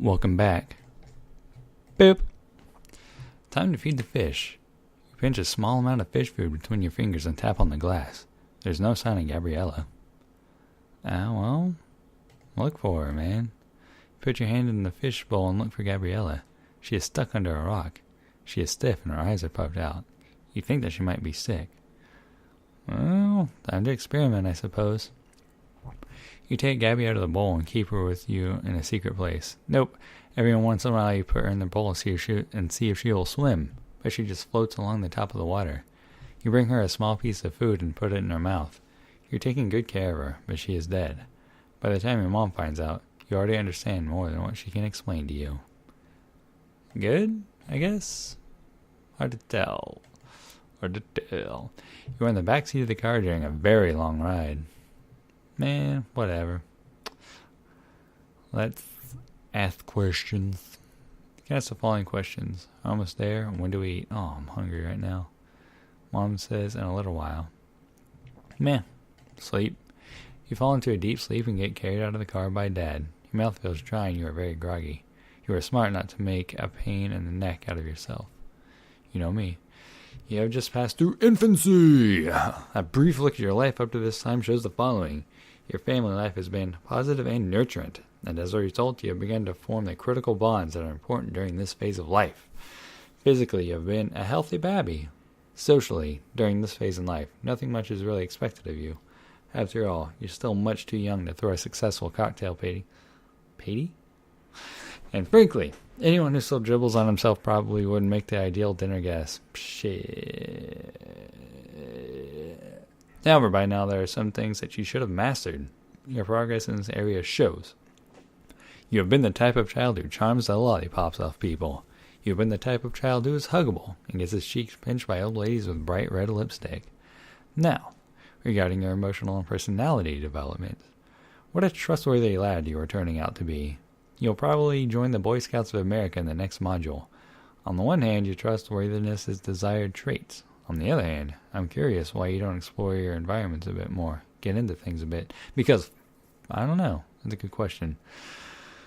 Welcome back. Boop. Time to feed the fish. You pinch a small amount of fish food between your fingers and tap on the glass. There's no sign of Gabriella. Well, look for her, man. Put your hand in the fish bowl and look for Gabriella. She is stuck under a rock. She is stiff and her eyes are puffed out. You think that she might be sick. Well, time to experiment, I suppose. You take Gabby out of the bowl and keep her with you in a secret place. Nope. Every once in a while you put her in the bowl and see if she will swim, but she just floats along the top of the water. You bring her a small piece of food and put it in her mouth. You're taking good care of her, but she is dead. By the time your mom finds out, you already understand more than what she can explain to you. Good, I guess? Hard to tell. You're in the back seat of the car during a very long ride. Man, whatever. Let's ask questions. You can ask the following questions. Almost there. When do we eat? Oh, I'm hungry right now. Mom says in a little while. Man, sleep. You fall into a deep sleep and get carried out of the car by Dad. Your mouth feels dry and you are very groggy. You are smart not to make a pain in the neck out of yourself. You know me. You have just passed through infancy. A brief look at your life up to this time shows the following. Your family life has been positive and nurturant, and as a result you have begun to form the critical bonds that are important during this phase of life. Physically, you have been a healthy babby. Socially, during this phase in life, nothing much is really expected of you. After all, you're still much too young to throw a successful cocktail party. Patty? And frankly, anyone who still dribbles on himself probably wouldn't make the ideal dinner guest. Shit. However, by now there are some things that you should have mastered. Your progress in this area shows. You have been the type of child who charms the lollipops off people. You have been the type of child who is huggable and gets his cheeks pinched by old ladies with bright red lipstick. Now, regarding your emotional and personality development, what a trustworthy lad you are turning out to be. You'll probably join the Boy Scouts of America in the next module. On the one hand, your trustworthiness is desired traits. On the other hand, I'm curious why you don't explore your environments a bit more, get into things a bit. Because, I don't know, that's a good question.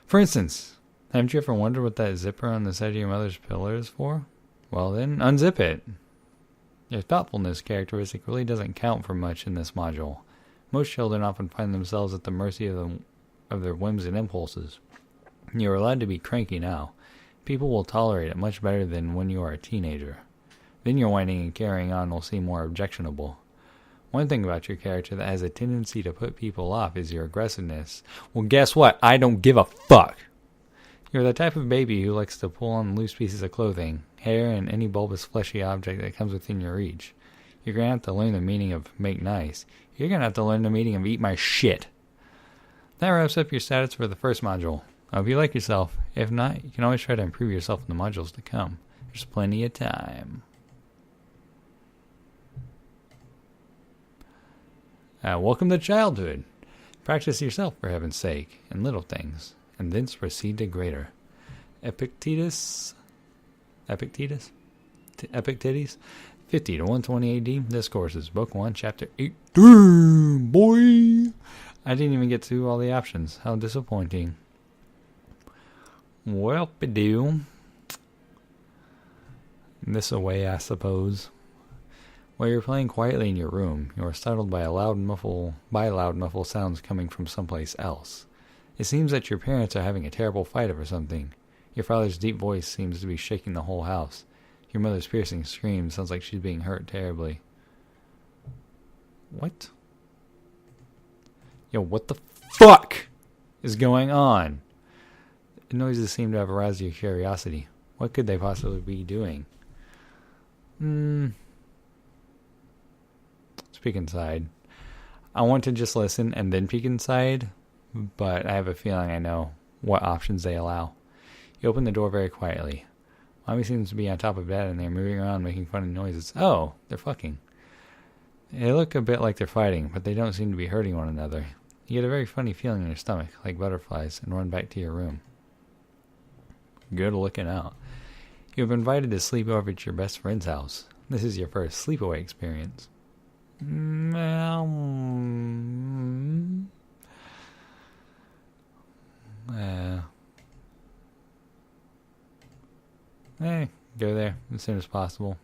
For instance, haven't you ever wondered what that zipper on the side of your mother's pillow is for? Well then, unzip it. Your thoughtfulness characteristic really doesn't count for much in this module. Most children often find themselves at the mercy of their whims and impulses. You are allowed to be cranky now. People will tolerate it much better than when you are a teenager. Then your whining and carrying on will seem more objectionable. One thing about your character that has a tendency to put people off is your aggressiveness. Well, guess what? I don't give a fuck. You're the type of baby who likes to pull on loose pieces of clothing, hair, and any bulbous fleshy object that comes within your reach. You're going to have to learn the meaning of make nice. You're going to have to learn the meaning of eat my shit. That wraps up your stats for the first module. I hope you like yourself. If not, you can always try to improve yourself in the modules to come. There's plenty of time. Welcome to childhood. Practice yourself, for heaven's sake, in little things, and thence proceed to greater. Epictetus, 50 to 120 AD. This course is Book 1, Chapter 18, boy. I didn't even get to all the options. How disappointing. Well-be-do. This away, I suppose. While you're playing quietly in your room, you are startled by loud muffled sounds coming from someplace else. It seems that your parents are having a terrible fight over something. Your father's deep voice seems to be shaking the whole house. Your mother's piercing scream sounds like she's being hurt terribly. What? Yo, what the fuck is going on? The noises seem to have aroused your curiosity. What could they possibly be doing? Peek inside. I want to just listen and then peek inside, but I have a feeling I know what options they allow. You open the door very quietly. Mommy seems to be on top of Dad and they're moving around making funny noises. Oh, they're fucking. They look a bit like they're fighting, but they don't seem to be hurting one another. You get a very funny feeling in your stomach, like butterflies, and run back to your room. Good looking out. You have been invited to sleep over at your best friend's house. This is your first sleepaway experience. Go there as soon as possible.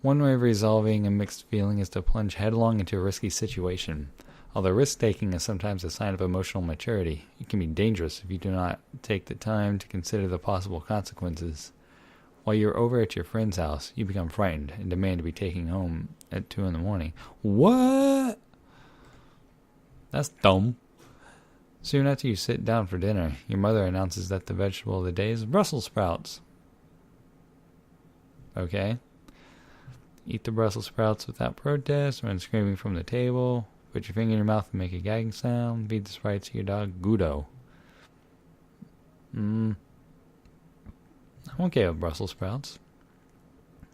One way of resolving a mixed feeling is to plunge headlong into a risky situation. Although risk-taking is sometimes a sign of emotional maturity, it can be dangerous if you do not take the time to consider the possible consequences. While you're over at your friend's house, you become frightened and demand to be taken home at 2 in the morning. What? That's dumb. Soon after you sit down for dinner, your mother announces that the vegetable of the day is Brussels sprouts. Okay. Eat the Brussels sprouts without protest when screaming from the table. Put your finger in your mouth and make a gagging sound. Feed the sprites to your dog, Guido. I'm okay with Brussels sprouts.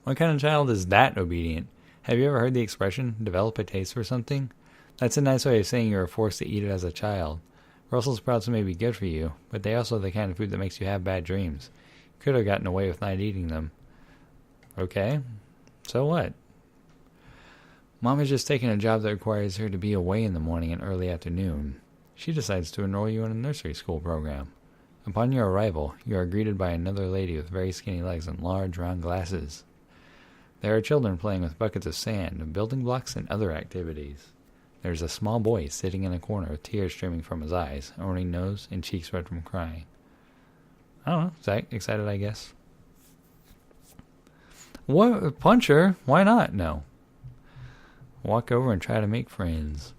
What kind of child is that obedient? Have you ever heard the expression, develop a taste for something? That's a nice way of saying you were forced to eat it as a child. Brussels sprouts may be good for you, but they also are the kind of food that makes you have bad dreams. You could have gotten away with not eating them. Okay, so what? Mom has just taken a job that requires her to be away in the morning and early afternoon. She decides to enroll you in a nursery school program. Upon your arrival, you are greeted by another lady with very skinny legs and large round glasses. There are children playing with buckets of sand, building blocks, and other activities. There is a small boy sitting in a corner with tears streaming from his eyes, a running nose, and cheeks red from crying. I don't know, excited I guess. What? Punch her? Why not? No. Walk over and try to make friends.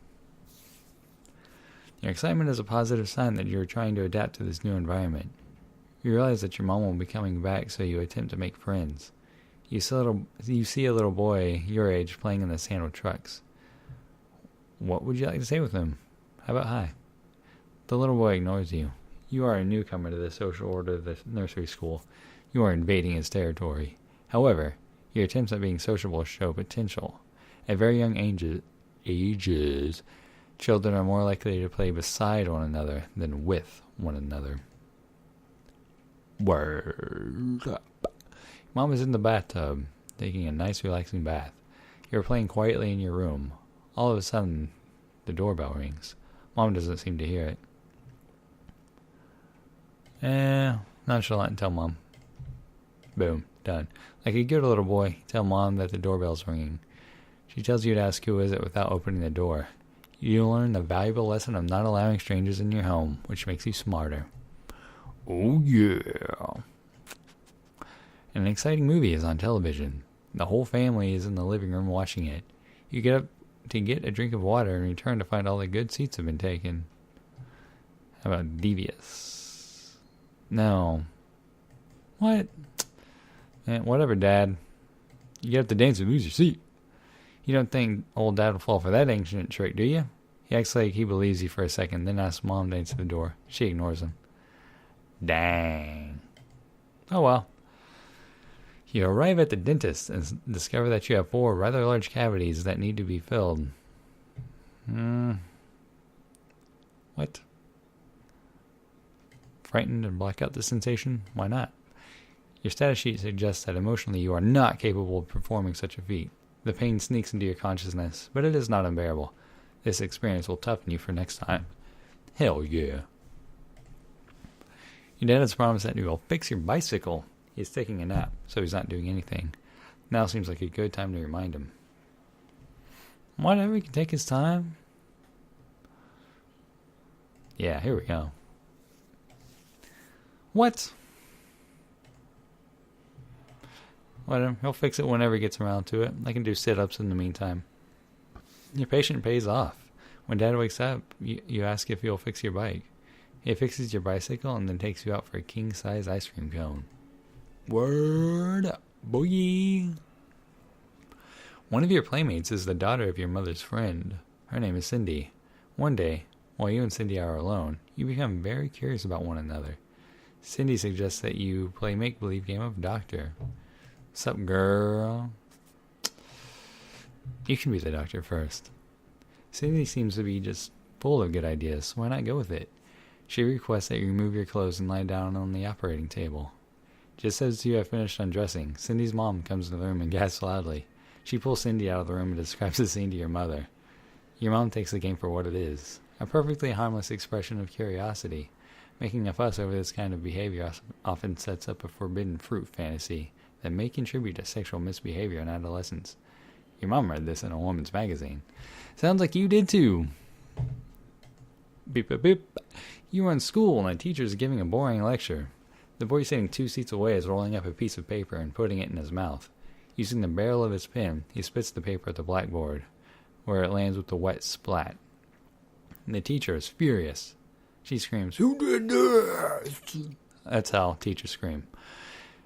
Your excitement is a positive sign that you are trying to adapt to this new environment. You realize that your mom will be coming back, so you attempt to make friends. You see a little boy your age playing in the sand with trucks. What would you like to say with him? How about hi? The little boy ignores you. You are a newcomer to the social order of the nursery school. You are invading his territory. However, your attempts at being sociable show potential. At very young ages, children are more likely to play beside one another than with one another. Word up. Mom is in the bathtub, taking a nice relaxing bath. You are playing quietly in your room. All of a sudden, the doorbell rings. Mom doesn't seem to hear it. Nonchalant, tell Mom. Boom, done. Like a good little boy, tell Mom that the doorbell's ringing. She tells you to ask who is it without opening the door. You learn the valuable lesson of not allowing strangers in your home, which makes you smarter. Oh yeah. An exciting movie is on television. The whole family is in the living room watching it. You get up to get a drink of water and return to find all the good seats have been taken. How about devious? No. What? Whatever, Dad. You get up to dance and lose your seat. You don't think old Dad will fall for that ancient trick, do you? He acts like he believes you for a second, then asks Mom to answer the door. She ignores him. Dang. Oh well. You arrive at the dentist and discover that you have 4 rather large cavities that need to be filled. What? Frightened and block out the sensation? Why not? Your status sheet suggests that emotionally you are not capable of performing such a feat. The pain sneaks into your consciousness, but it is not unbearable. This experience will toughen you for next time. Hell yeah. Your dad has promised that he will fix your bicycle. He's taking a nap, so he's not doing anything. Now seems like a good time to remind him. Whatever, he can take his time. Yeah, here we go. What? Whatever, he'll fix it whenever he gets around to it. I can do sit-ups in the meantime. Your patient pays off. When Dad wakes up, you ask if he'll fix your bike. He fixes your bicycle and then takes you out for a king-size ice cream cone. Word up, boy. One of your playmates is the daughter of your mother's friend. Her name is Cindy. One day, while you and Cindy are alone, you become very curious about one another. Cindy suggests that you play make-believe game of doctor. Sup, girl? You can be the doctor first. Cindy seems to be just full of good ideas, so why not go with it? She requests that you remove your clothes and lie down on the operating table. Just as you have finished undressing, Cindy's mom comes in the room and gasps loudly. She pulls Cindy out of the room and describes the scene to your mother. Your mom takes the game for what it is, a perfectly harmless expression of curiosity. Making a fuss over this kind of behavior often sets up a forbidden fruit fantasy that may contribute to sexual misbehavior in adolescence. Your mom read this in a woman's magazine. Sounds like you did too. Beep, beep, beep. You are in school and a teacher is giving a boring lecture. The boy sitting 2 seats away is rolling up a piece of paper and putting it in his mouth. Using the barrel of his pen, he spits the paper at the blackboard, where it lands with a wet splat. And the teacher is furious. She screams, "Who did this?" That's how teachers scream.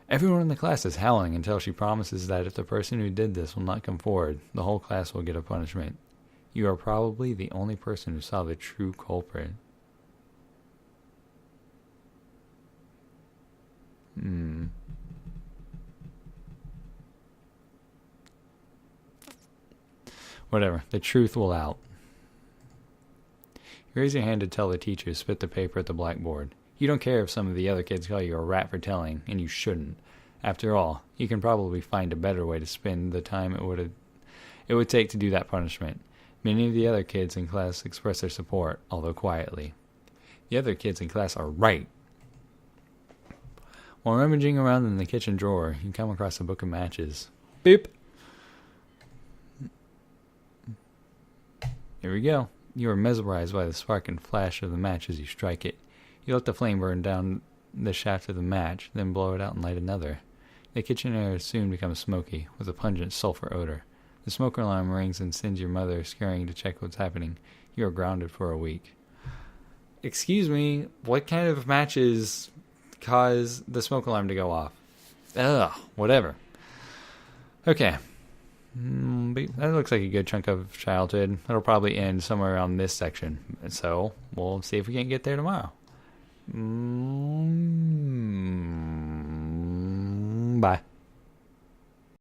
Everyone in the class is howling until she promises that if the person who did this will not come forward, the whole class will get a punishment. You are probably the only person who saw the true culprit. Whatever, the truth will out. You raise your hand to tell the teacher to spit the paper at the blackboard. You don't care if some of the other kids call you a rat for telling, and you shouldn't. After all, you can probably find a better way to spend the time it would take to do that punishment. Many of the other kids in class express their support, although quietly. The other kids in class are right. While rummaging around in the kitchen drawer, you come across a book of matches. Beep! Here we go. You are mesmerized by the spark and flash of the match as you strike it. You let the flame burn down the shaft of the match, then blow it out and light another. The kitchen air soon becomes smoky, with a pungent sulfur odor. The smoke alarm rings and sends your mother scurrying to check what's happening. You are grounded for a week. Excuse me, what kind of matches cause the smoke alarm to go off? Ugh, whatever. Okay. That looks like a good chunk of childhood. It'll probably end somewhere around this section. So, we'll see if we can get there tomorrow. Bye.